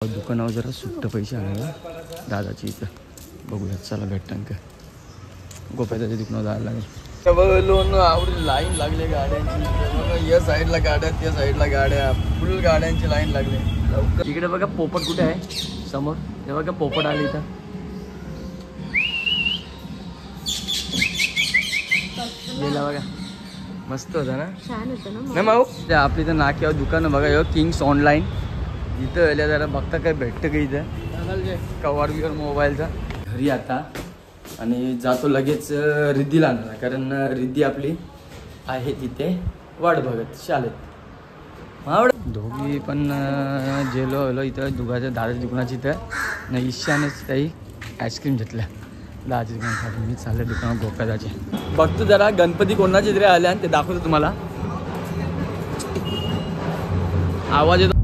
दुकानावर जरा सुट्ट पैसे आणायला दादाची इथं बघूया, चला भेटतान का गोप्याच्या दुकानावर जायला लागेल. लोन आवडी लाईन लागले गाड्यांची, या साईडला गाड्या त्या साईडला गाड्या, फुल गाड्यांची लाईन लागले. इकडे बघा पोपट कुठे आहे समोर, हे बघा पोपट आले इथं. गेला बघा, मस्त होता ना, छान होतं ना. नाही माऊ आपली इथं नाक्यावर दुकान बघा, किंग्स ऑनलाईन इथं आल्या जरा बघता काय भेटतं का इथं कवर बिवर मोबाईलचा. घरी आता आणि जातो लगेच रिद्धीला आणणार, कारण रिद्धी आपली आहे तिथे वाट बघत शाळेत. आवड दोघी पण गेलो आलो इथं दुकानाच्या दादाच्या दुकानाची इथं नाही, ईशानेच काही आईस्क्रीम घेतल्या दादाच्या दुकानासाठी. मी चालले दुकानात गोप्याचे बघतो जरा गणपती कोणाचे तरी आले आणि ते दाखवतो तुम्हाला. आवाज येतो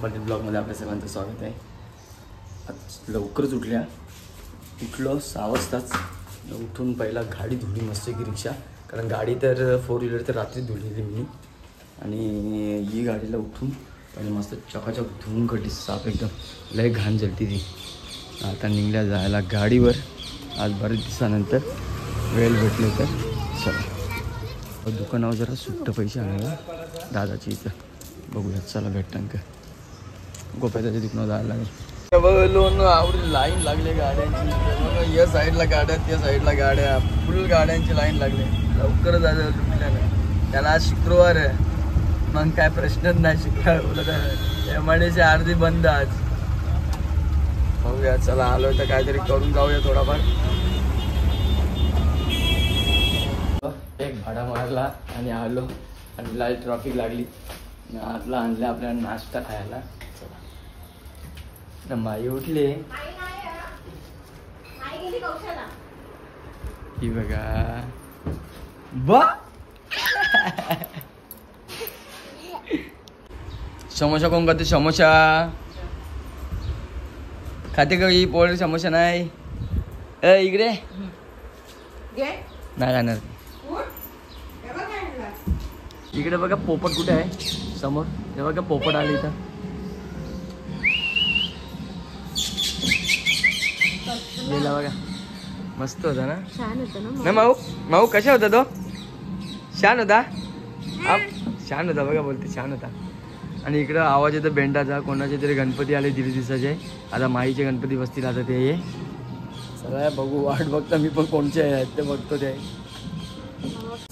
पटेल ब्लॉगमध्ये आपल्या सर्वांचं स्वागत आहे. आज लवकरच उठलो 6 वाजताच. उठून पहिला गाडी धुली मस्त की रिक्षा, कारण गाडी तर 4 व्हीलर तर रात्री धुलेली मी, आणि ही गाडीला उठून पहिले मस्त चकाचक धुवून काढली साफ एकदम, लय घाण जलती ती. आता निघल्या जायला गाडीवर. आज बरेच दिवसानंतर वेळ भेटले तर चला दुकानावर जरा सुट्ट पैसे आणायला दादाची इथं बघूया, चला भेटतान का गोप्याच्या दुकानावर जायला लागेल. लोन आवडी लाईन लागले गाड्यांची, या साईडला गाड्या त्या साईडला गाड्या, फुल गाड्यांची लाईन लागले. लवकर जायचं दुकानाला, त्याला आज शुक्रवार आहे मग काय प्रश्नच नाही. शुक्रवार एमआयडीसी अर्धी बंद आज. बघूया चला, आलोय तर काहीतरी करून जाऊया थोडाफार. एक भाडा मारला आणि आलो, आणि लाईट ट्रॉफिक लागली. आतला आणलं आपल्याला नाश्ता खायला. चला माई उठले ही बघा बा. समोसा कोण खाते? समोसा खाते का ही पोळी? समोसा नाही इकडे नाही जाणार. इकडे बघा पोपट कुठे आहे समोर, हे बघा पोपट आले इथं. गेला बघा, मस्त होता ना, छान होतं ना. नाही माऊ कशा होता तो? छान होता, छान होता बघा, बोलते छान होता. आणि इकडं आवाज येतो बेंडाचा, कोणाचे तरी गणपती आले 1.5 दिवसाचे. आता माईचे गणपती बसतील आता ते ये सगळं बघू, वाट बघता मी पण कोणचे आहेत ते बघतो ते.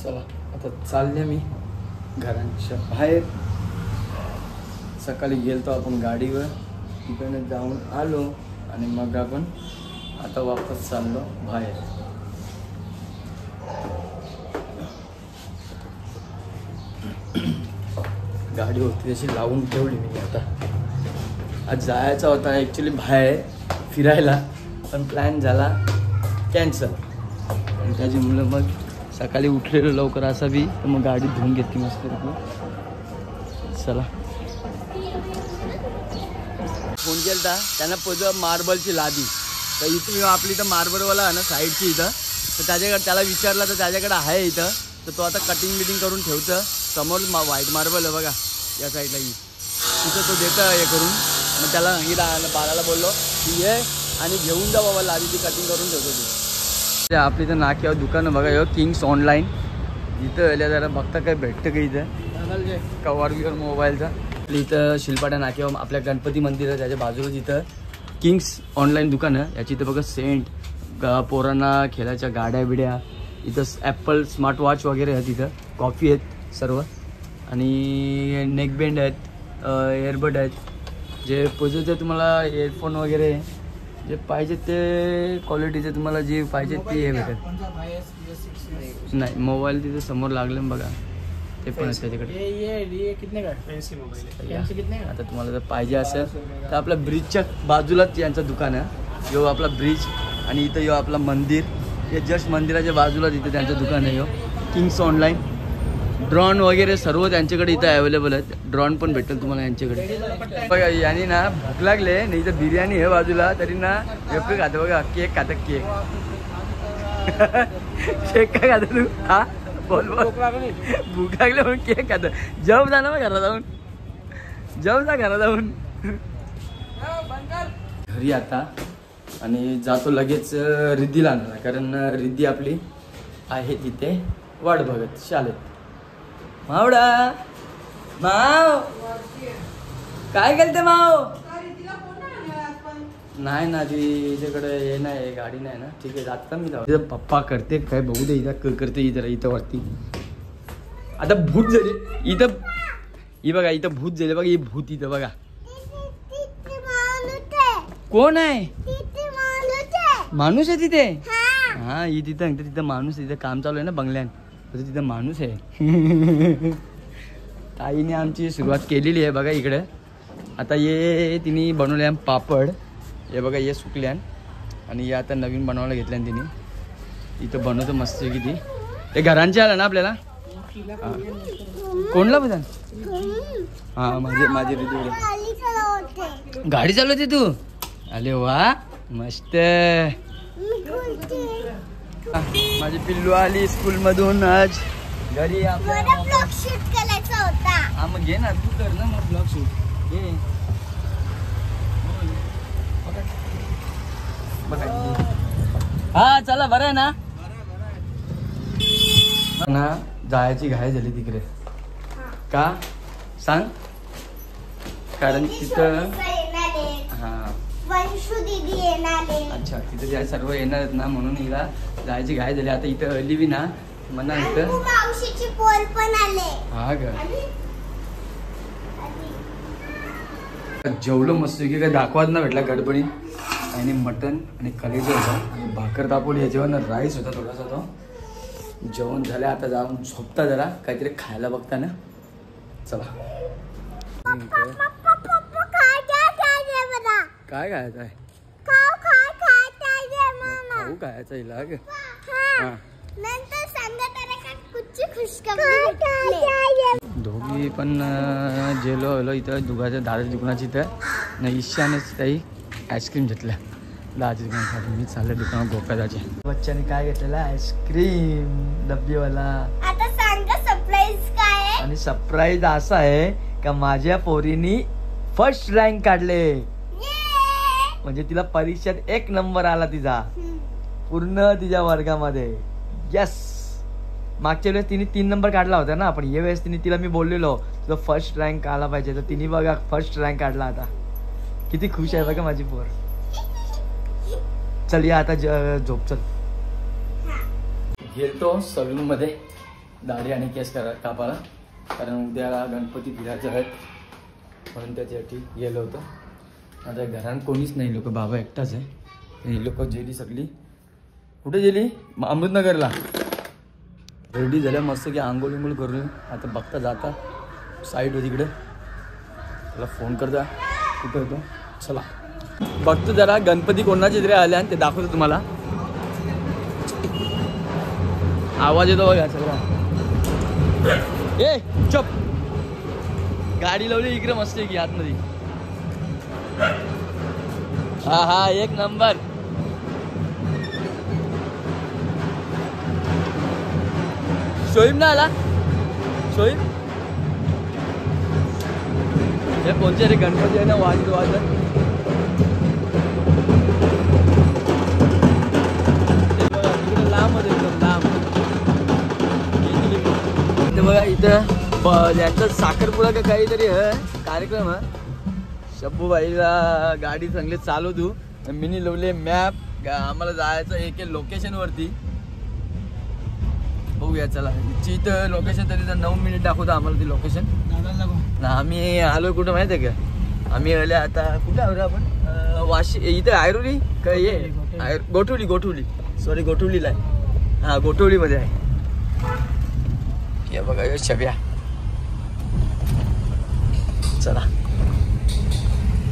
चला आता चालले मी घरांच्या बाहेर. सकाळी गेलतो आपण गाडीवर, तिकडे जाऊन आलो आणि मग आपण आता वापस चाललो बाहेर. गाडी होती तशी लावून ठेवली मी. आता आज जायचा होता ॲक्च्युली बाहेर फिरायला, पण प्लॅन झाला कॅन्सल. आणि त्याच्यामुळे मग सकाळी उठलेलो लवकर असा बी, तर मग गाडी धुवून घेतली मस्त. चला फोन केला त्यांना पोझ मार्बलची लादी, तर इथं आपली इथं मार्बलवाला आहे ना साईडची इथं, तर त्याच्याकडे त्याला विचारलं तर त्याच्याकडे आहे इथं. तर तो आता कटिंग बिटिंग करून ठेवतं. समोर व्हाईट मार्बल आहे बघा या साईडला, ही तिथं तो देतं हे करून. मग त्याला हिला बाळाला बोललो की ये आणि घेऊन जा बाबा लादी, ती कटिंग करून ठेवतो ती. आपली इथं नाक्यावर दुकान बघा, किंग्स ऑनलाईन इथं आल्या जरा बघता काय भेटतं का इथं कवर बिवर मोबाईलचा. इथं शिलपाटा नाक्यावर आपल्या गणपती मंदिर आहे, त्याच्या बाजूलाच इथं किंग्स ऑनलाईन दुकान आहे. याची इथं बघा सेंट, पोरांना खेळायच्या गाड्या बिड्या, इथं ॲपल स्मार्ट वॉच वगैरे आहेत, इथं कॉफी आहेत सर्व, आणि नेकबँड आहेत, एअरबड आहेत. जे पोजेचे तुम्हाला एअरफोन वगैरे जे पाहिजे ते क्वालिटीचे तुम्हाला जे पाहिजे ते हे भेटत नाही. मोबाईल तिथे समोर लागले बघा, ते पण आहे त्याच्याकडे. कितने का फॅन्सी मोबाईल आहे. आता तुम्हाला जर पाहिजे असेल तर आपल्या ब्रिजच्या बाजूलाच यांचं दुकान आहे. यो आपला ब्रिज, आणि इथं यो आपला मंदिर, हे जस्ट मंदिराच्या बाजूलाच इथं त्यांचं दुकान आहे. यो किंग्स ऑनलाईन ड्रोन वगैरे सर्व त्यांच्याकडे इथं अवेलेबल आहेत. ड्रोन पण भेटेल तुम्हाला यांच्याकडे. बघा यांनी ना भूक लागले नाही तर बिर्याणी आहे बाजूला तरी ना एवढं खातं बघा. केक खातं केक. केक काय खातं तू? हा बोल बोल. भूक लागले म्हणून केक खातं. जेव जा ना मग घरात जाऊन. जेव जा घरात जाऊन. घरी आता आणि जातो लगेच रिद्धीला आणणार कारण रिद्धी आपली आहे तिथे वाट बघत शाळेत. मावडा माव काय केलं माव? नाही ना तिच्याकडे हे नाही गाडी नाही ना. ठीक आहे जात मी जाऊ. तिथं पप्पा करते काय बघू दे. इथं करते इथं वरती. आता भूत झाली इथं. ही बघा इथं भूत झाले बघा. ही भूत इथं बघा. कोण आहे? माणूस आहे तिथे. हा ही तिथं माणूस तिथं काम चालू आहे ना बंगल्यात. तिथं माणूस आहे. ताईने आमची सुरुवात केलेली आहे बघा इकडे. आता ये तिने बनवल्या पापड. हे बघा हे सुकल्यान आणि हे आता नवीन बनवायला घेतल्यान तिने. इथं बनवतो मस्त किती. ते घरांचे आलं ना आपल्याला. कोणला बघा. हा माझी गाडी चालवते तू. अरे वा मस्त. माझी पिल्लू आली स्कूल मधून आज घरी. ब्लॉग शूट करायचा होता. हा मग घे ना तू कर ना मग ब्लॉग शूट घे. हा चला बरं आहे ना. ना जायची घाई झाली तिकडे. का सांग? कारण तिथं हा अच्छा तिथे त्या सर्व येणार आहेत ना म्हणून हिला जायची घाई झाली. आता इथं अली बी ना म्हणा इथं मावशीची पोर पण आले. हा का जेवलो मस्त की काय दाखवाच ना भेटला गडबडीत. आणि मटन आणि कलेजा होता आणि भाकर तापोली याच्यावर राईस होता थोडासा. तो जेवण झालं आता जाऊन झोपता जरा काहीतरी खायला बघता ना. चला काय खायचं आहे? खाऊ खायचं हिला. दोघी पण जेलो इथं दुकानाच्या दादाच्या दुकानाची इथं नाही. ईशानेच काही आईस्क्रीम घेतल्या दादाच्या दुकानासाठी. मी चालले दुकानात गोकादाचे. बच्चाने काय घेतलेला आईस्क्रीम डब्बीवाला. आता सांगा सरप्राईज काय? आणि सरप्राईज असा आहे का माझ्या पोरीनी फर्स्ट रँक काढले. म्हणजे तिला परीक्षेत 1 नंबर आला तिचा पूर्ण तिच्या वर्गामध्ये. यस. मागच्या वेळेस तिने 3 नंबर काढला होता ना पण या वेळेस तिला मी बोललेलो तुला फर्स्ट रँक आला पाहिजे. तर तिने बघा फर्स्ट रँक काढला. आता किती खुश आहे बघा माझी पोर. चल या आता झोप. चल गेलतो सलून मध्ये दाढी आणि केस कापायला कारण उद्या गणपती फिरायचे आहेत म्हणून त्याच्यासाठी गेलो होतो. आता घरात कोणीच नाही. लोक बाबा एकटाच आहे. ही लोक गेली सगळी. कुठे गेली? अमृतनगरला. रेडी झाल्या मस्त की आंघोळ विंघोळ करून आता बघता जाता साईड होती तिकडे. त्याला फोन करता कुठे होतो. चला बघतो जरा गणपती कोणाचे तरी आले आणि ते दाखवतो तुम्हाला. आवाज येतो बघा सगळा. ए चप. गाडी लावली इकडे मस्त आहे की आतमध्ये. हा हा 1 नंबर. शोईब ना आला. शोईब हे कोणते रे गणपती आहे ना वाजत लांब एकदम लांब. बघा इथं यांचा साखरपुडा का काहीतरी कार्यक्रम आहे. शब्बूबाईला गाडी चांगली चालव तू. मिनी लावले मॅप. आम्हाला जायचं एक लोकेशन वरती. बघूया चला. इथं लोकेशन तरी तर 9 मिनिट दाखवतो आम्हाला ती लोकेशन. आम्ही आलो कुठं माहिती आहे का? आम्ही आले आता कुठे आलो आपण? वाशी इथं आयरोली का ये गोठवली सॉरी गोठवलीला आहे. हा गोठवलीमध्ये आहे. हे बघा छब्या. चला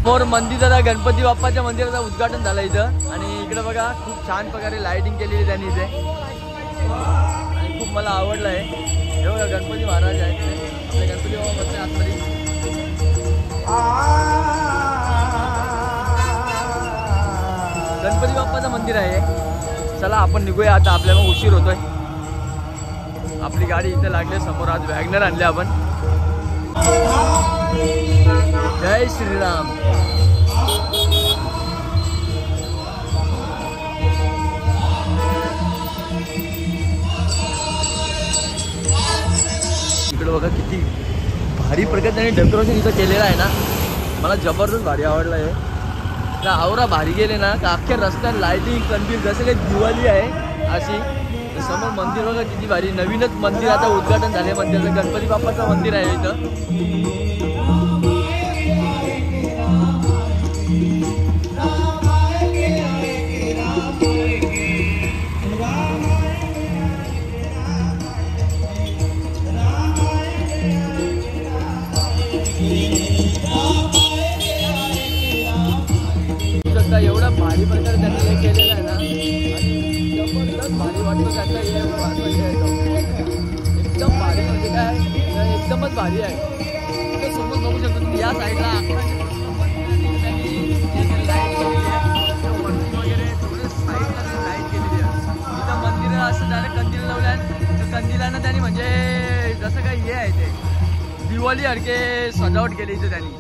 मोर मंदिर जरा गणपती बाप्पाच्या मंदिराचं उद्घाटन झालं इथं. आणि इकडे बघा खूप छान प्रकारे लाइटिंग केलेली त्यांनी इथे. खूप मला आवडलं आहे. हे बघा गणपती महाराज आहेत आपले गणपती बाबा बसले आतमध्ये. गणपती बाप्पाचं मंदिर आहे. चला आपण निघूया आता, आपल्याला उशीर होतोय. आपली गाडी इथे लागली समोर. आज वॅगनर आणले आपण. जय श्रीराम. इकडे बघा किती भारी प्रकारे त्यांनी डेकोरेशन इथं केलेलं आहे ना. मला जबरदस्त भारी आवडलं आहे. तर आवरा भारी गेले ना का अख्ख्या रस्त्यात लाईटिंग कंटिन्यू जसं काही दिवाळी आहे अशी. समोर मंदिर बघा किती भारी. नवीनच मंदिर आता उद्घाटन झाले मंदिराचं. गणपती बाप्पाचं मंदिर आहे इथं. एवढा भारी प्रकारे त्यांनी हे केलेलं आहे ना. जबरदस्त भारी वाटतं त्यांचा हे एकदम भारी. म्हणजे काय एकदमच भारी आहे. ते समोर बघू शकतो तुम्ही या साईडला लाईट केलेली आहे वगैरे थोडं साईडला लाईट केलेली आहे. इथं मंदिर असं झालं कंदील लावल्या. कंदिलानं त्यांनी म्हणजे जसं काही हे आहे ते दिवाळी सारखे सजावट केली इथं त्यांनी.